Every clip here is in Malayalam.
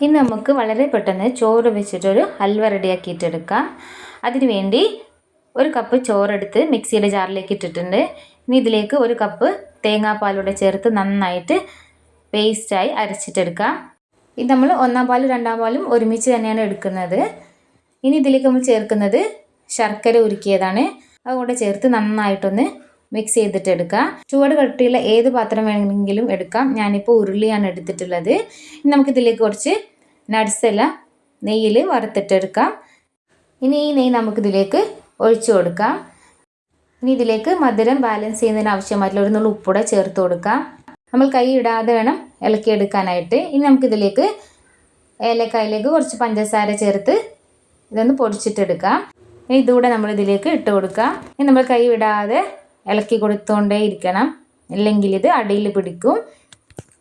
ഇനി നമുക്ക് വളരെ പെട്ടെന്ന് ചോറ് വെച്ചിട്ടൊരു ഹൽവ റെഡിയാക്കിയിട്ടെടുക്കാം. അതിനു വേണ്ടി ഒരു കപ്പ് ചോറെടുത്ത് മിക്സിയുടെ ജാറിലേക്ക് ഇട്ടിട്ടുണ്ട്. ഇനി ഇതിലേക്ക് ഒരു കപ്പ് തേങ്ങാപ്പാലൂടെ ചേർത്ത് നന്നായിട്ട് പേസ്റ്റായി അരച്ചിട്ടെടുക്കാം. ഇത് നമ്മൾ ഒന്നാം പാലും രണ്ടാം പാലും ഒരുമിച്ച് തന്നെയാണ് എടുക്കുന്നത്. ഇനി ഇതിലേക്ക് നമ്മൾ ചേർക്കുന്നത് ശർക്കര ഉരുക്കിയതാണ്. അതുകൊണ്ട് ചേർത്ത് നന്നായിട്ടൊന്ന് മിക്സ് ചെയ്തിട്ടെടുക്കാം. ചുവട് കട്ടിയുള്ള ഏത് പാത്രം വേണമെങ്കിലും എടുക്കാം. ഞാനിപ്പോൾ ഉരുളിയാണ് എടുത്തിട്ടുള്ളത്. ഇനി നമുക്കിതിലേക്ക് കുറച്ച് നട്ട്സ് എല്ലാം നെയ്യിൽ വറുത്തിട്ടെടുക്കാം. ഇനി ഈ നെയ്യ് നമുക്കിതിലേക്ക് ഒഴിച്ചു കൊടുക്കാം. ഇനി ഇതിലേക്ക് മധുരം ബാലൻസ് ചെയ്യുന്നതിന് ആവശ്യമായിട്ടുള്ള ഒരു നുള്ളു ഉപ്പൂടെ ചേർത്ത് കൊടുക്കാം. നമ്മൾ കൈ ഇടാതെ വേണം ഇളക്കിയെടുക്കാനായിട്ട്. ഇനി നമുക്കിതിലേക്ക് ഏലക്കായിലേക്ക് കുറച്ച് പഞ്ചസാര ചേർത്ത് ഇതൊന്ന് പൊടിച്ചിട്ടെടുക്കാം. ഇനി ഇതുകൂടെ നമ്മളിതിലേക്ക് ഇട്ട് കൊടുക്കാം. ഇനി നമ്മൾ കൈ വിടാതെ ഇളക്കി കൊടുത്തുകൊണ്ടേ ഇരിക്കണം, ഇല്ലെങ്കിൽ ഇത് അടിയിൽ പിടിക്കും.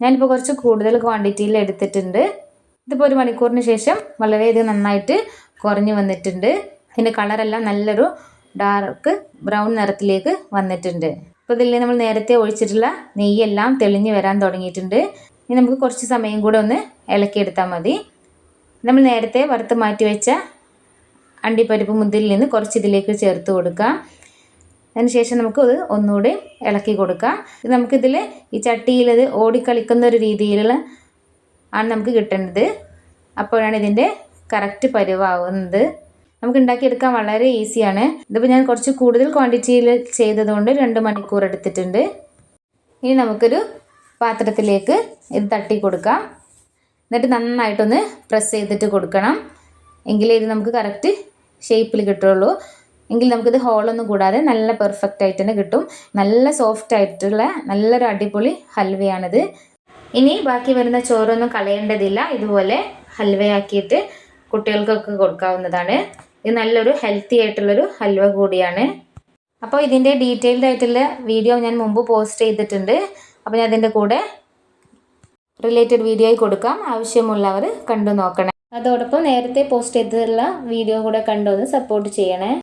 ഞാനിപ്പോൾ കുറച്ച് കൂടുതൽ ക്വാണ്ടിറ്റിയിൽ എടുത്തിട്ടുണ്ട്. ഇതിപ്പോൾ 1 മണിക്കൂറിന് ശേഷം വളരെയധികം നന്നായിട്ട് കുറഞ്ഞു വന്നിട്ടുണ്ട്. ഇതിൻ്റെ കളറെല്ലാം നല്ലൊരു ഡാർക്ക് ബ്രൗൺ നിറത്തിലേക്ക് വന്നിട്ടുണ്ട്. ഇപ്പോൾ ഇതിൽ നമ്മൾ നേരത്തെ ഒഴിച്ചിട്ടുള്ള നെയ്യെല്ലാം തെളിഞ്ഞ് വരാൻ തുടങ്ങിയിട്ടുണ്ട്. ഇനി നമുക്ക് കുറച്ച് സമയം കൂടെ ഒന്ന് ഇളക്കിയെടുത്താൽ മതി. നമ്മൾ നേരത്തെ വറുത്ത് മാറ്റി വെച്ച അണ്ടിപ്പരിപ്പ് മുന്തിരിയിൽ നിന്ന് കുറച്ച് ഇതിലേക്ക് ചേർത്ത് കൊടുക്കാം. അതിനുശേഷം നമുക്ക് ഇത് ഒന്നുകൂടി ഇളക്കി കൊടുക്കാം. ഇത് നമുക്കിതിൽ ഈ ചട്ടിയിൽ ഇത് ഓടിക്കളിക്കുന്ന ഒരു രീതിയിലുള്ള ആണ് നമുക്ക് കിട്ടേണ്ടത്. അപ്പോഴാണ് ഇതിൻ്റെ കറക്റ്റ് പരുവാകുന്നത്. നമുക്ക് ഉണ്ടാക്കിയെടുക്കാൻ വളരെ ഈസിയാണ്. ഇതിപ്പോൾ ഞാൻ കുറച്ച് കൂടുതൽ ക്വാണ്ടിറ്റിയിൽ ചെയ്തതുകൊണ്ട് 2 മണിക്കൂർ എടുത്തിട്ടുണ്ട്. ഇനി നമുക്കൊരു പാത്രത്തിലേക്ക് ഇത് തട്ടി കൊടുക്കാം. എന്നിട്ട് നന്നായിട്ടൊന്ന് പ്രസ് ചെയ്തിട്ട് കൊടുക്കണം. എങ്കിലേ ഇത് നമുക്ക് കറക്റ്റ് ഷേപ്പിൽ കിട്ടുള്ളൂ. എങ്കിൽ നമുക്കിത് ഹോളൊന്നും കൂടാതെ നല്ല പെർഫെക്റ്റ് ആയിട്ട് തന്നെ കിട്ടും. നല്ല സോഫ്റ്റ് ആയിട്ടുള്ള നല്ലൊരു അടിപൊളി ഹൽവയാണിത്. ഇനി ബാക്കി വരുന്ന ചോറൊന്നും കളയേണ്ടതില്ല. ഇതുപോലെ ഹൽവയാക്കിയിട്ട് കുട്ടികൾക്കൊക്കെ കൊടുക്കാവുന്നതാണ്. ഇത് നല്ലൊരു ഹെൽത്തി ആയിട്ടുള്ളൊരു ഹൽവ കൂടിയാണ്. അപ്പോൾ ഇതിൻ്റെ ഡീറ്റെയിൽഡ് ആയിട്ടുള്ള വീഡിയോ ഞാൻ മുമ്പ് പോസ്റ്റ് ചെയ്തിട്ടുണ്ട്. അപ്പോൾ ഞാൻ അതിൻ്റെ കൂടെ റിലേറ്റഡ് വീഡിയോയിൽ കൊടുക്കാം. ആവശ്യമുള്ളവർ കണ്ടു നോക്കണേ. അതോടൊപ്പം നേരത്തെ പോസ്റ്റ് ചെയ്തിട്ടുള്ള വീഡിയോ കൂടെ കണ്ടൊന്ന് സപ്പോർട്ട് ചെയ്യണേ.